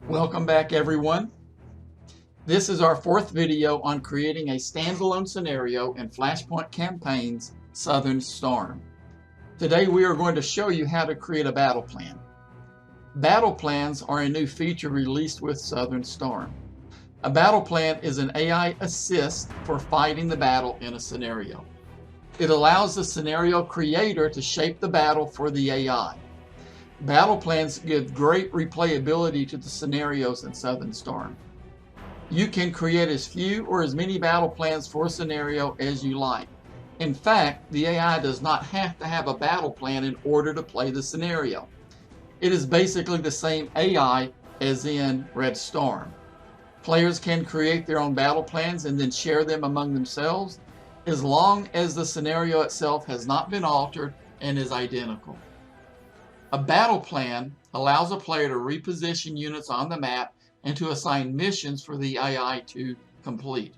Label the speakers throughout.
Speaker 1: Welcome back, everyone. This is our fourth video on creating a standalone scenario in Flashpoint Campaign's Southern Storm. Today we are going to show you how to create a battle plan. Battle plans are a new feature released with Southern Storm. A battle plan is an AI assist for fighting the battle in a scenario. It allows the scenario creator to shape the battle for the AI. Battle plans give great replayability to the scenarios in Southern Storm. You can create as few or as many battle plans for a scenario as you like. In fact, the AI does not have to have a battle plan in order to play the scenario. It is basically the same AI as in Red Storm. Players can create their own battle plans and then share them among themselves, as long as the scenario itself has not been altered and is identical. A battle plan allows a player to reposition units on the map and to assign missions for the AI to complete.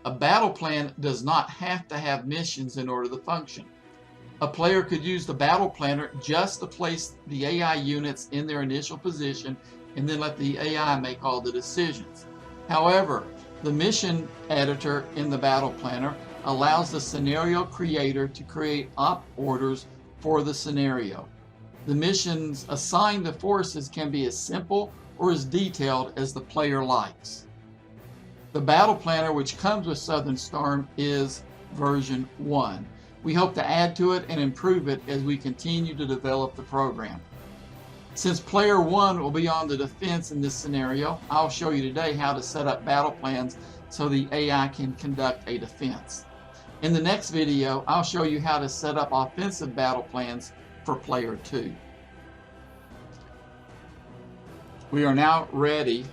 Speaker 1: A battle plan does not have to have missions in order to function. A player could use the battle planner just to place the AI units in their initial position and then let the AI make all the decisions. However, the mission editor in the battle planner allows the scenario creator to create op orders for the scenario. The missions assigned to forces can be as simple or as detailed as the player likes. The battle planner, which comes with Southern Storm, is version 1. We hope to add to it and improve it as we continue to develop the program. Since player 1 will be on the defense in this scenario, I'll show you today how to set up battle plans so the AI can conduct a defense. In the next video, I'll show you how to set up offensive battle plans for player 2. We are now ready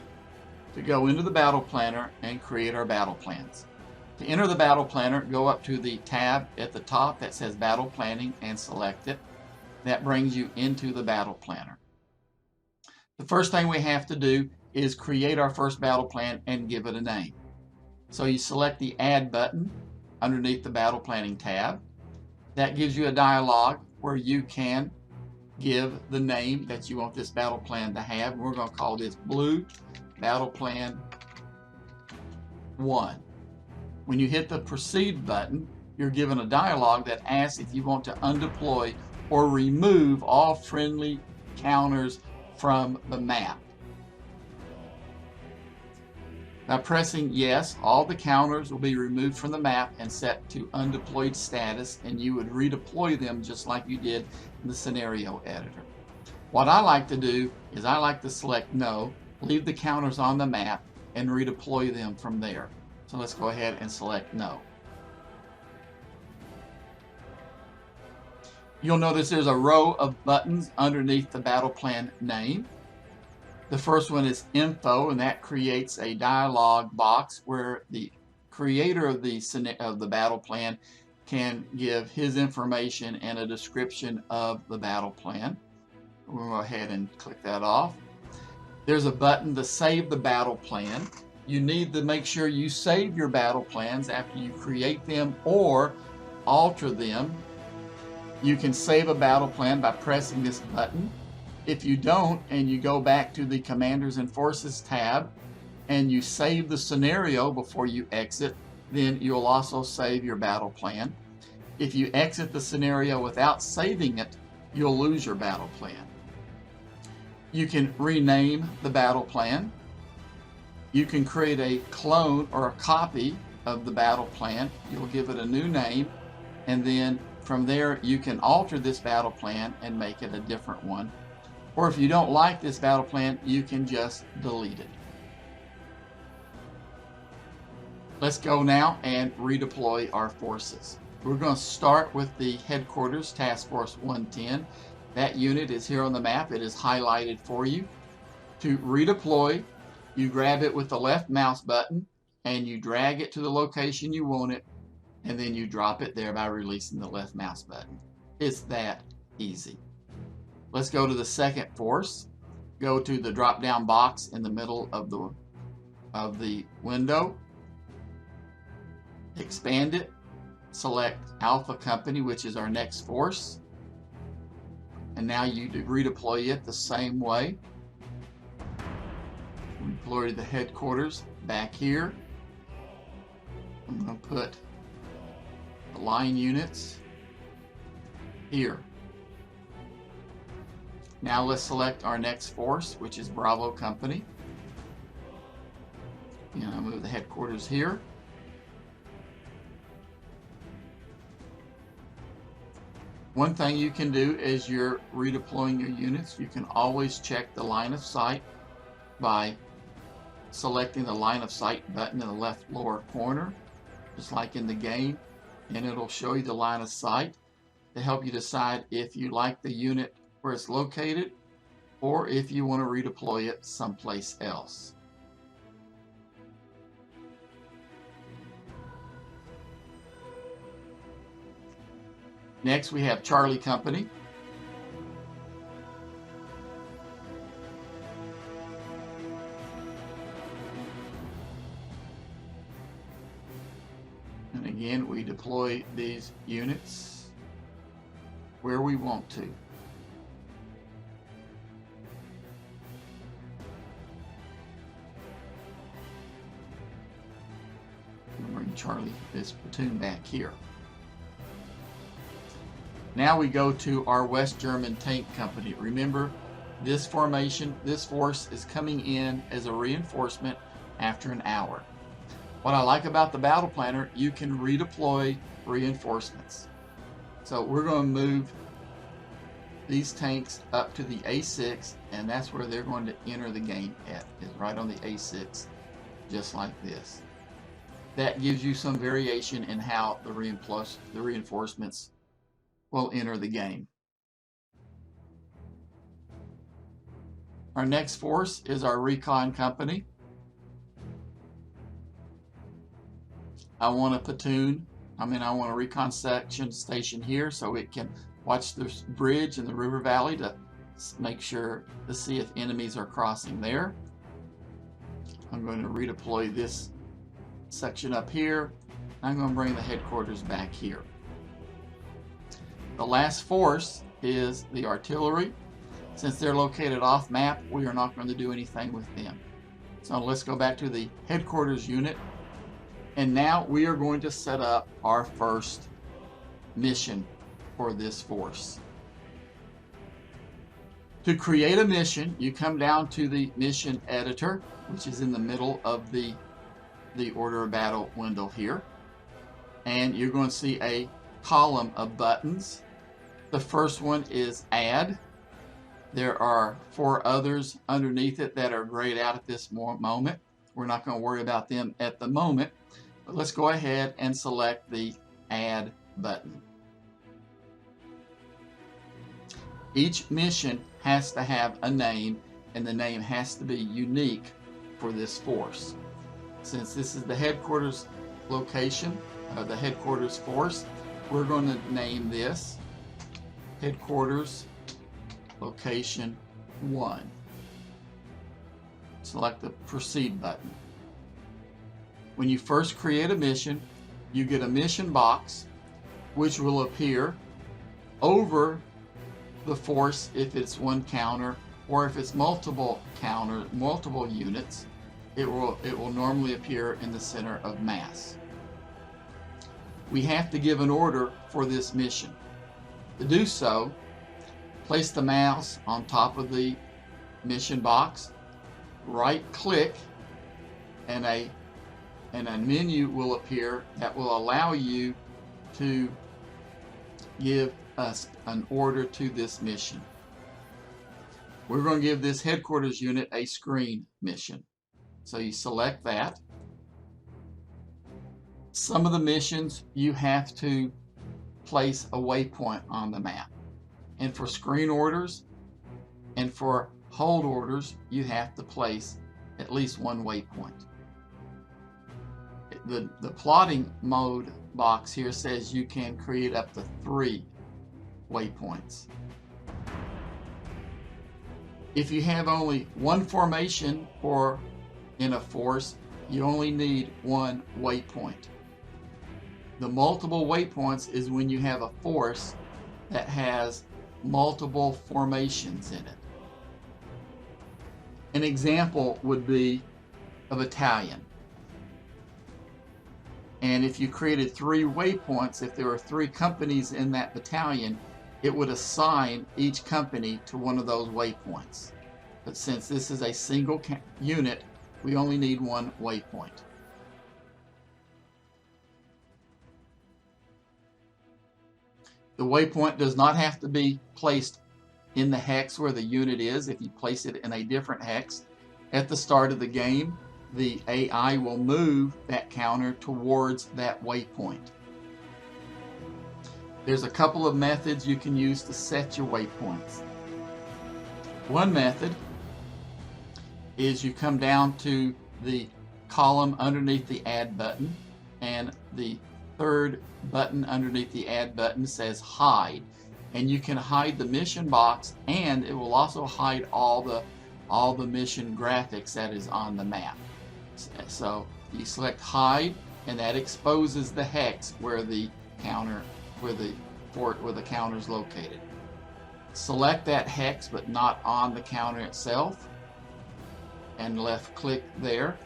Speaker 1: to go into the battle planner and create our battle plans. To enter the battle planner, go up to the tab at the top that says Battle Planning and select it. That brings you into the battle planner. The first thing we have to do is create our first battle plan and give it a name. So you select the Add button underneath the Battle Planning tab. That gives you a dialog where you can give the name that you want this battle plan to have. We're going to call this Blue Battle Plan 1. When you hit the Proceed button, you're given a dialog that asks if you want to undeploy or remove all friendly counters from the map. By pressing yes, all the counters will be removed from the map and set to undeployed status, and you would redeploy them just like you did in the scenario editor. What I like to do is I like to select no, leave the counters on the map, and redeploy them from there. So let's go ahead and select no. You'll notice there's a row of buttons underneath the battle plan name. The first one is Info, and that creates a dialog box where the creator of the battle plan can give his information and a description of the battle plan. We'll go ahead and click that off. There's a button to save the battle plan. You need to make sure you save your battle plans after you create them or alter them. You can save a battle plan by pressing this button. If you don't, and you go back to the Commanders and Forces tab and you save the scenario before you exit, then you'll also save your battle plan. If you exit the scenario without saving it, you'll lose your battle plan. You can rename the battle plan. You can create a clone or a copy of the battle plan. You'll give it a new name, and then from there you can alter this battle plan and make it a different one. Or if you don't like this battle plan, you can just delete it. Let's go now and redeploy our forces. We're going to start with the Headquarters Task Force 110. That unit is here on the map. It is highlighted for you. To redeploy, you grab it with the left mouse button and you drag it to the location you want it, and then you drop it there by releasing the left mouse button. It's that easy. Let's go to the second force. Go to the drop-down box in the middle of the window. Expand it. Select Alpha Company, which is our next force. And now you redeploy it the same way. Deploy the headquarters back here. I'm going to put the line units here. Now let's select our next force, which is Bravo Company. And I'll move the headquarters here. One thing you can do as you're redeploying your units, you can always check the line of sight by selecting the line of sight button in the left lower corner, just like in the game, and it'll show you the line of sight to help you decide if you like the unit where it's located or if you want to redeploy it someplace else. Next, we have Charlie Company. And again, we deploy these units where we want to. We'll bring Charlie, this platoon, back here. Now we go to our West German Tank Company. Remember, this formation, this force is coming in as a reinforcement after an hour. What I like about the battle planner, you can redeploy reinforcements. So we're going to move these tanks up to the A6, and that's where they're going to enter the game at, is right on the A6, just like this. That gives you some variation in how the reinforcements will enter the game. Our next force is our Recon Company. I want a recon section station here so it can watch the bridge in the river valley to make sure to see if enemies are crossing there. I'm going to redeploy this section up here. I'm going to bring the headquarters back here. The last force is the artillery. Since they're located off map, we are not going to do anything with them. So let's go back to the headquarters unit. And now we are going to set up our first mission for this force. To create a mission, you come down to the mission editor, which is in the middle of the order of battle window here. And you're going to see a column of buttons. The first one is Add. There are 4 others underneath it that are grayed out at this moment. We're not going to worry about them at the moment, but let's go ahead and select the Add button. Each mission has to have a name, and the name has to be unique for this force. Since this is the headquarters location, the headquarters force, we're going to name this Headquarters Location 1. Select the Proceed button. When you first create a mission, you get a mission box which will appear over the force if it's one counter, or if it's multiple units, it will normally appear in the center of mass. We have to give an order for this mission. To do so, place the mouse on top of the mission box, right click, and a menu will appear that will allow you to give us an order to this mission. We're going to give this headquarters unit a screen mission. So you select that. Some of the missions you have to place a waypoint on the map. And for screen orders and for hold orders, you have to place at least one waypoint. The plotting mode box here says you can create up to 3 waypoints. If you have only one formation in a force, you only need 1 waypoint. The multiple waypoints is when you have a force that has multiple formations in it. An example would be a battalion. And if you created 3 waypoints, if there were 3 companies in that battalion, it would assign each company to one of those waypoints. But since this is a single unit, we only need 1 waypoint. The waypoint does not have to be placed in the hex where the unit is. If you place it in a different hex at the start of the game, the AI will move that counter towards that waypoint. There's a couple of methods you can use to set your waypoints. One method is you come down to the column underneath the add button, and the third button underneath the add button says hide, and you can hide the mission box, and it will also hide all the mission graphics that is on the map. So you select hide, and that exposes the hex where the counter, where the counter is located. Select that hex but not on the counter itself, and left click there,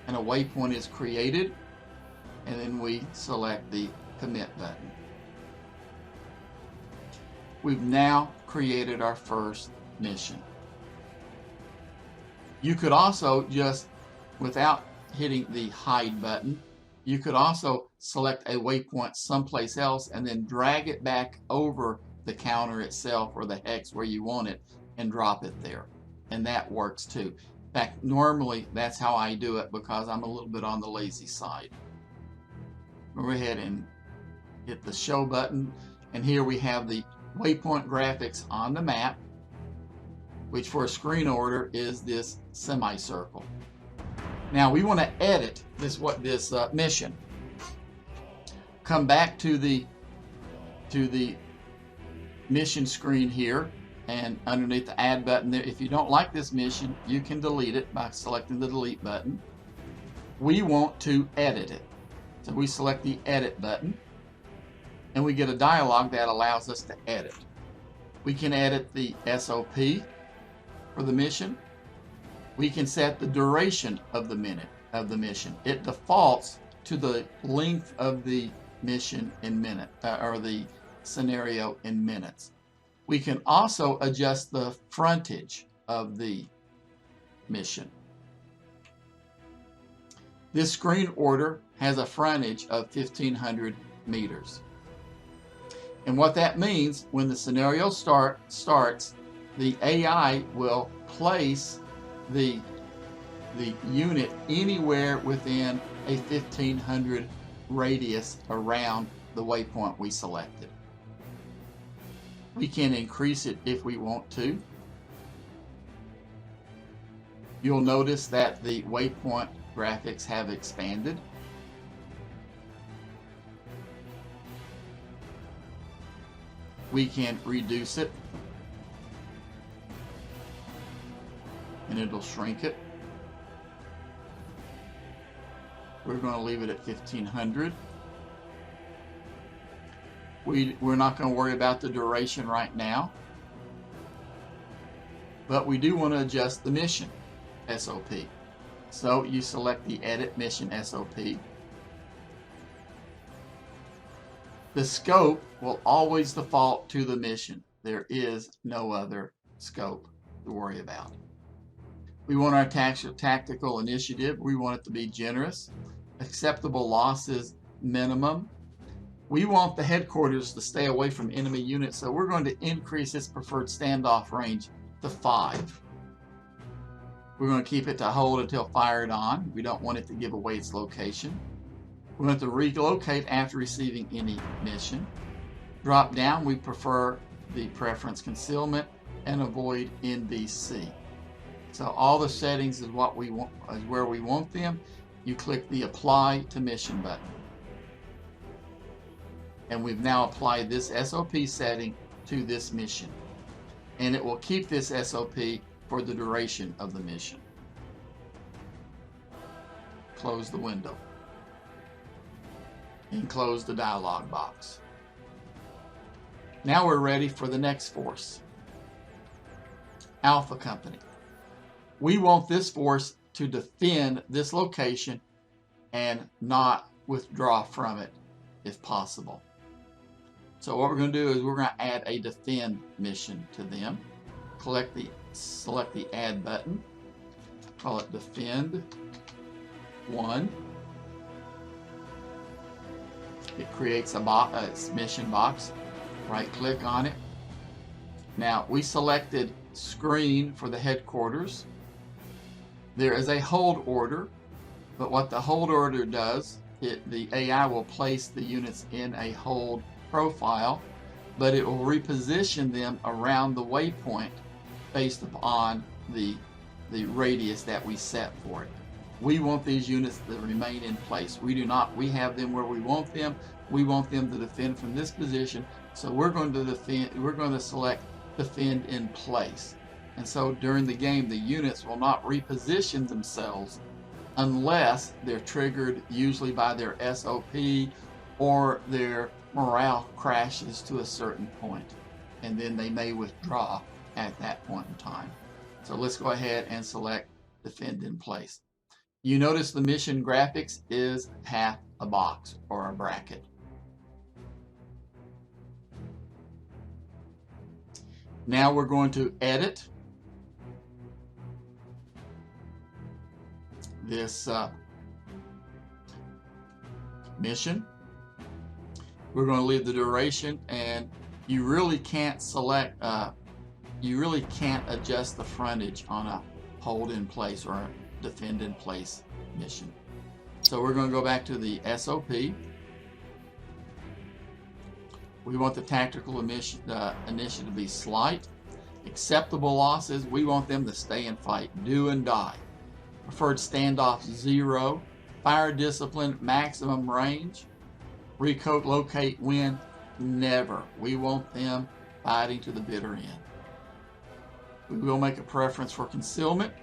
Speaker 1: and a waypoint is created, and then we select the commit button. We've now created our first mission. You could also just, without hitting the hide button, you could also select a waypoint someplace else and then drag it back over the counter itself or the hex where you want it and drop it there, and that works too. In fact, normally that's how I do it because I'm a little bit on the lazy side. Go ahead and hit the show button, and here we have the waypoint graphics on the map, which for a screen order is this semicircle. Now we want to edit this mission. Come back to the mission screen here, and underneath the add button there, if you don't like this mission, you can delete it by selecting the delete button. We want to edit it, so we select the edit button, and we get a dialog that allows us to edit. We can edit the SOP for the mission. We can set the duration of the mission. It defaults to the length of the mission in minutes, or the scenario in minutes. We can also adjust the frontage of the mission. This screen order has a frontage of 1,500 meters. And what that means, when the scenario starts, the AI will place the unit anywhere within a 1,500 radius around the waypoint we selected. We can increase it if we want to. You'll notice that the waypoint graphics have expanded. We can reduce it, and it'll shrink it. We're going to leave it at 1,500. We're not going to worry about the duration right now, but we do want to adjust the mission SOP. So you select the edit mission SOP. The scope will always default to the mission. There is no other scope to worry about. We want our tactical initiative. We want it to be generous. Acceptable losses minimum. We want the headquarters to stay away from enemy units, so we're going to increase its preferred standoff range to 5. We're going to keep it to hold until fired on. We don't want it to give away its location. We want it to relocate after receiving any mission. Drop down, we prefer the preference concealment and avoid NBC. So all the settings is what we want, is where we want them. You click the apply to mission button. And we've now applied this SOP setting to this mission. And it will keep this SOP for the duration of the mission. Close the window. And close the dialog box. Now we're ready for the next force. Alpha Company. We want this force to defend this location and not withdraw from it if possible. So what we're going to do is we're going to add a defend mission to them. Select the add button, call it defend 1. It creates a mission box. Right click on it. Now we selected screen for the headquarters. There is a hold order, but what the hold order does, the AI will place the units in a hold profile, but it will reposition them around the waypoint based upon the radius that we set for it. We want these units to remain in place. We do not. We have them where we want them. We want them to defend from this position. So we're going to defend. We're going to select defend in place. And so during the game, the units will not reposition themselves unless they're triggered, usually by their SOP or their morale crashes to a certain point, and then they may withdraw at that point in time. So let's go ahead and select defend in place. You notice the mission graphics is half a box or a bracket. Now we're going to edit this mission. We're going to leave the duration, and you really can't select, you really can't adjust the frontage on a hold in place or a defend in place mission. So we're going to go back to the SOP. We want the tactical initiative to be slight. Acceptable losses, we want them to stay and fight, do and die. Preferred standoff 0. Fire discipline maximum range. Recoat, locate, win, never. We want them fighting to the bitter end. We will make a preference for concealment.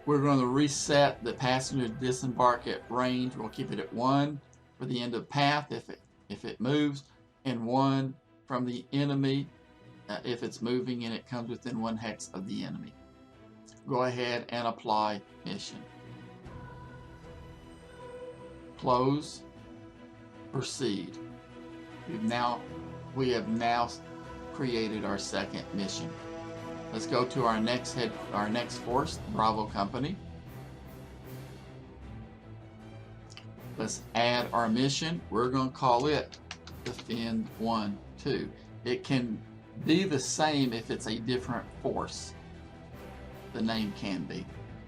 Speaker 1: We're going to reset the passenger disembark at range. We'll keep it at 1 for the end of path if it moves, and 1 from the enemy if it's moving and it comes within 1 hex of the enemy. Go ahead and apply mission. Close. Proceed. We have now created our second mission. Let's go to our next force, Bravo Company. Let's add our mission. We're going to call it Defend 1-2. It can be the same if it's a different force. The name can be.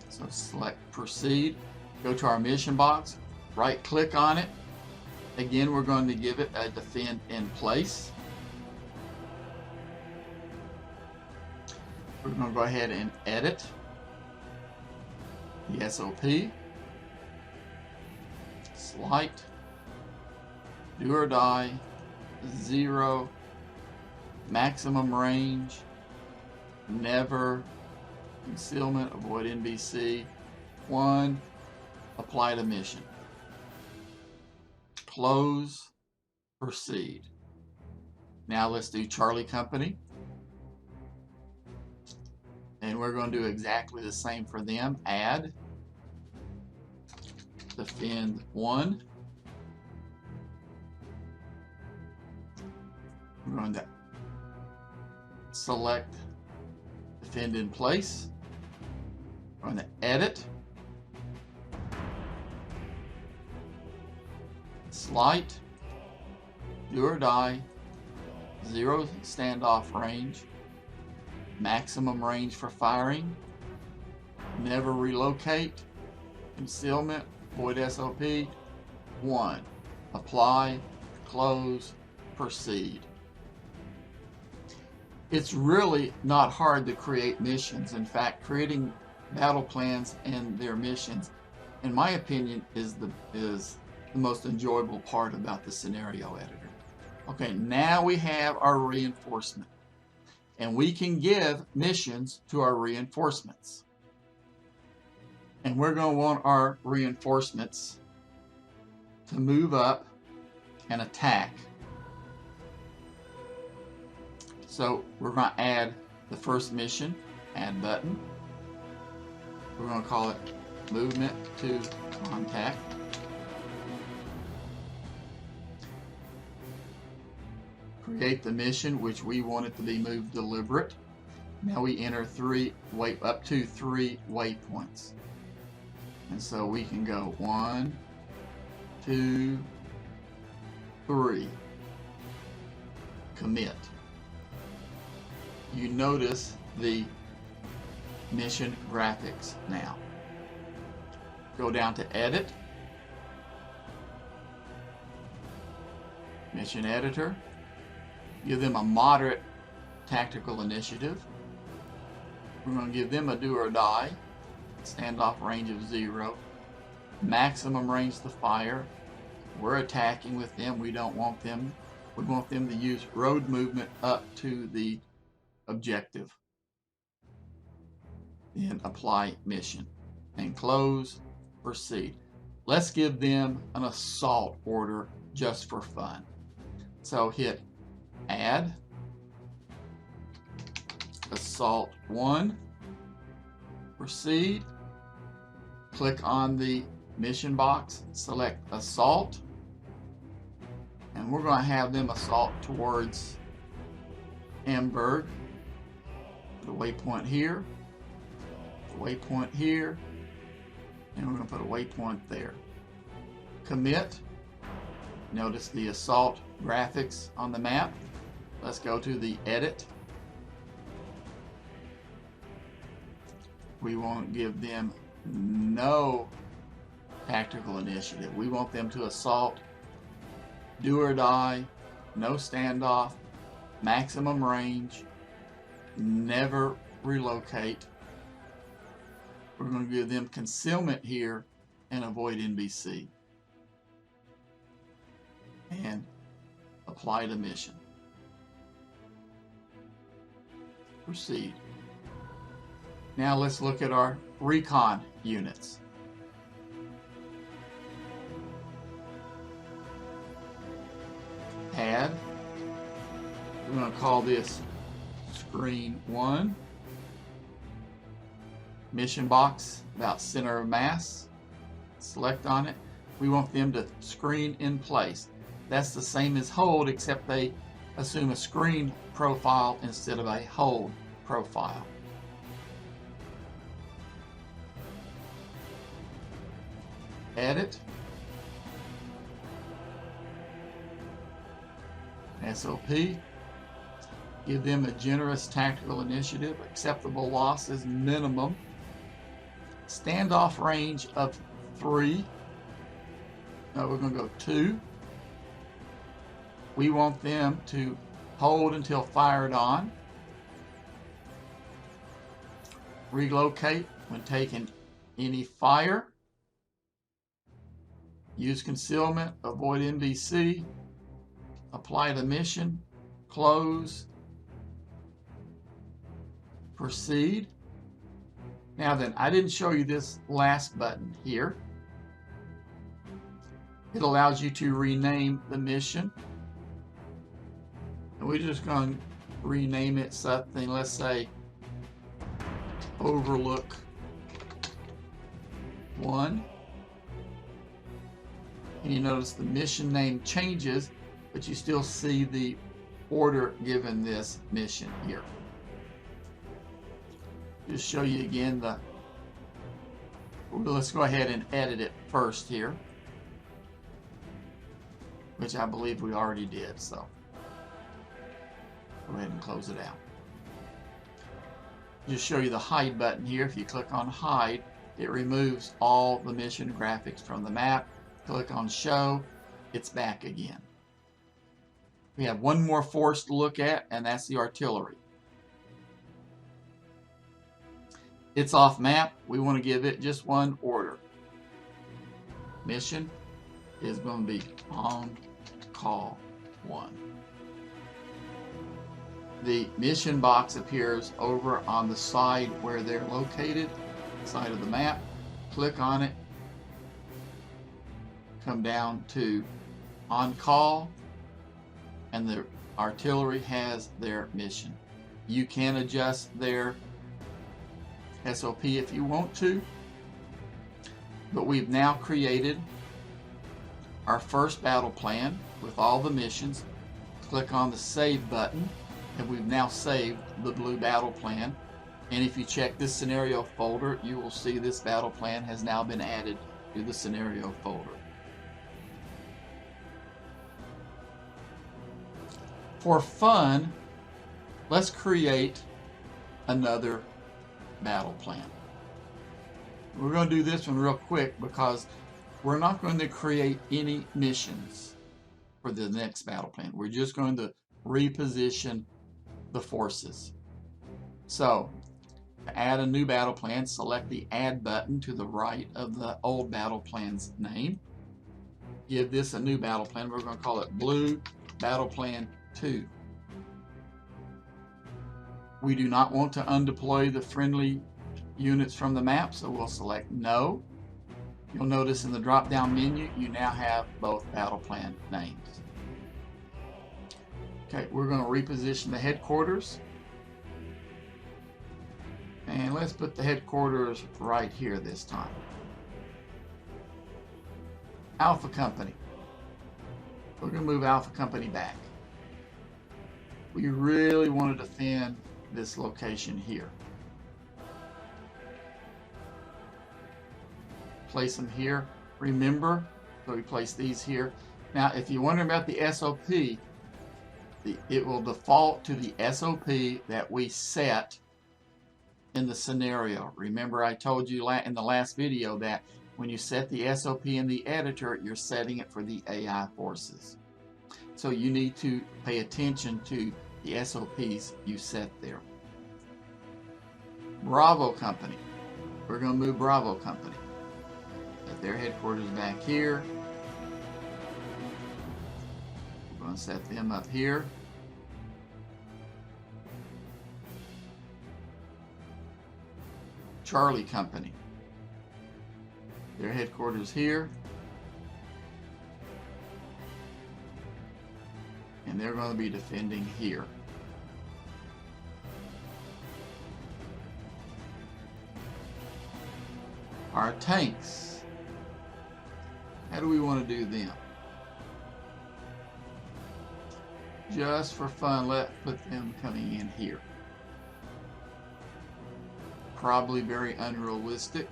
Speaker 1: So select Proceed. Go to our mission box. Right click on it. Again, we're going to give it a defend in place. We're going to go ahead and edit the SOP. Slight. Do or die. 0. Maximum range. Never. Concealment. Avoid NBC. 1. Apply to mission. Close. Proceed. Now let's do Charlie Company. And we're going to do exactly the same for them. Add. Defend 1. We're going to select defend in place. We're going to edit. Slight. Do or die. 0 standoff range. Maximum range for firing. Never relocate. Concealment. Void SOP. 1. Apply. Close. Proceed. It's really not hard to create missions. In fact, creating battle plans and their missions, in my opinion, is the most enjoyable part about the scenario editor. Okay, now we have our reinforcement. And we can give missions to our reinforcements. And we're going to want our reinforcements to move up and attack. So we're going to add the first mission, add button. We're going to call it movement to contact. Create the mission, which we want it to be moved deliberate. Now we enter up to 3 waypoints. And so we can go 1, 2, 3. Commit. You notice the mission graphics now. Go down to Edit, Mission Editor. Give them a moderate tactical initiative. We're going to give them a do or die, standoff range of 0, maximum range to fire. We're attacking with them. We don't want them. We want them to use road movement up to the objective. Then apply mission and close, proceed. Let's give them an assault order just for fun. So hit add, assault 1, proceed, click on the mission box, select assault, and we're going to have them assault towards Amberg. Put a waypoint here, a waypoint here, and we're going to put a waypoint there. Commit. Notice the assault graphics on the map. Let's go to the edit. We won't give them no tactical initiative. We want them to assault, do or die, no standoff, maximum range, never relocate. We're going to give them concealment here and avoid NBC. And apply the mission. Proceed. Now let's look at our recon units. Add. We're going to call this screen 1. Mission box about center of mass. Select on it. We want them to screen in place. That's the same as hold, except they assume a screen profile instead of a hold profile. Edit. SOP. Give them a generous tactical initiative. Acceptable losses minimum. Standoff range of 3. No, we're going to go 2. We want them to hold until fired on. Relocate when taking any fire. Use concealment, avoid NBC. Apply the mission, close, proceed. Now then, I didn't show you this last button here. It allows you to rename the mission. And we're just going to rename it something, let's say Overlook 1. And you notice the mission name changes, but you still see the order given this mission here. Just show you again let's go ahead and edit it first here, which I believe we already did, so go ahead and close it out. Just show you the hide button here. If you click on hide, it removes all the mission graphics from the map. Click on show, it's back again. We have one more force to look at, and that's the artillery. It's off map. We want to give it just one order. Mission is going to be on call 1. The mission box appears over on the side where they're located, side of the map. Click on it. Come down to on call, and the artillery has their mission. You can adjust their SOP if you want to. But we've now created our first battle plan with all the missions. Click on the Save button, and we've now saved the blue battle plan. And if you check this scenario folder, you will see this battle plan has now been added to the scenario folder. For fun, let's create another battle plan. We're going to do this one real quick because we're not going to create any missions for the next battle plan. We're just going to reposition the forces. So, to add a new battle plan, select the Add button to the right of the old battle plan's name. Give this a new battle plan. We're going to call it Blue Battle Plan 2. We do not want to undeploy the friendly units from the map, so we'll select No. You'll notice in the drop-down menu, you now have both battle plan names. Okay, we're going to reposition the headquarters. And let's put the headquarters right here this time. Alpha Company. We're going to move Alpha Company back. We really want to defend this location here. Place them here. Remember, so we place these here. Now, if you're wondering about the SOP, it will default to the SOP that we set in the scenario. Remember, I told you in the last video that when you set the SOP in the editor, you're setting it for the AI forces. So you need to pay attention to the SOPs you set there. Bravo Company. We're going to move Bravo Company. Set their headquarters back here. We're going to set them up here. Charlie Company. Their headquarters here. And they're going to be defending here. Our tanks. How do we want to do them? Just for fun, let's put them coming in here. Probably very unrealistic.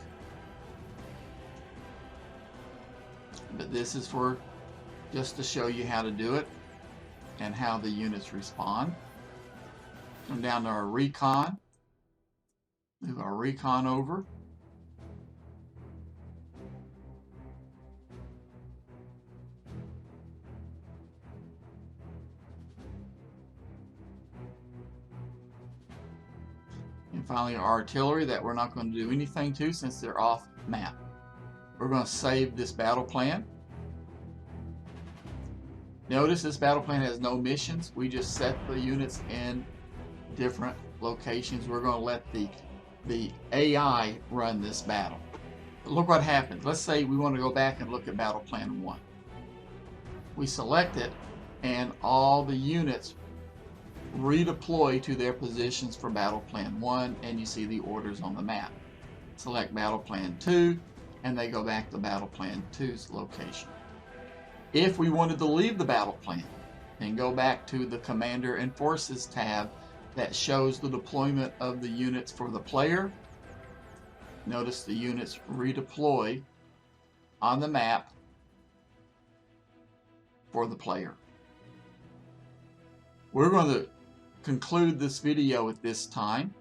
Speaker 1: But this is for just to show you how to do it and how the units respond. Come down to our recon. Move our recon over. And finally our artillery that we're not going to do anything to since they're off map. We're going to save this battle plan. Notice this battle plan has no missions. We just set the units in different locations. We're going to let the AI run this battle. But look what happens. Let's say we want to go back and look at battle plan 1. We select it and all the units redeploy to their positions for battle plan 1, and you see the orders on the map. Select battle plan 2 and they go back to battle plan 2's location. If we wanted to leave the battle plan and go back to the Commander and Forces tab that shows the deployment of the units for the player, notice the units redeploy on the map for the player. We're going to conclude this video at this time.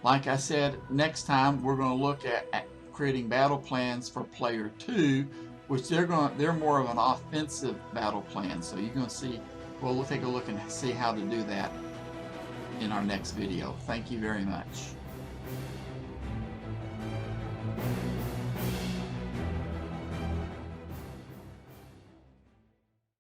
Speaker 1: Like I said, next time we're going to look at creating battle plans for player 2, which they're more of an offensive battle plan. So you're going to see, we'll take a look and see how to do that in our next video. Thank you very much.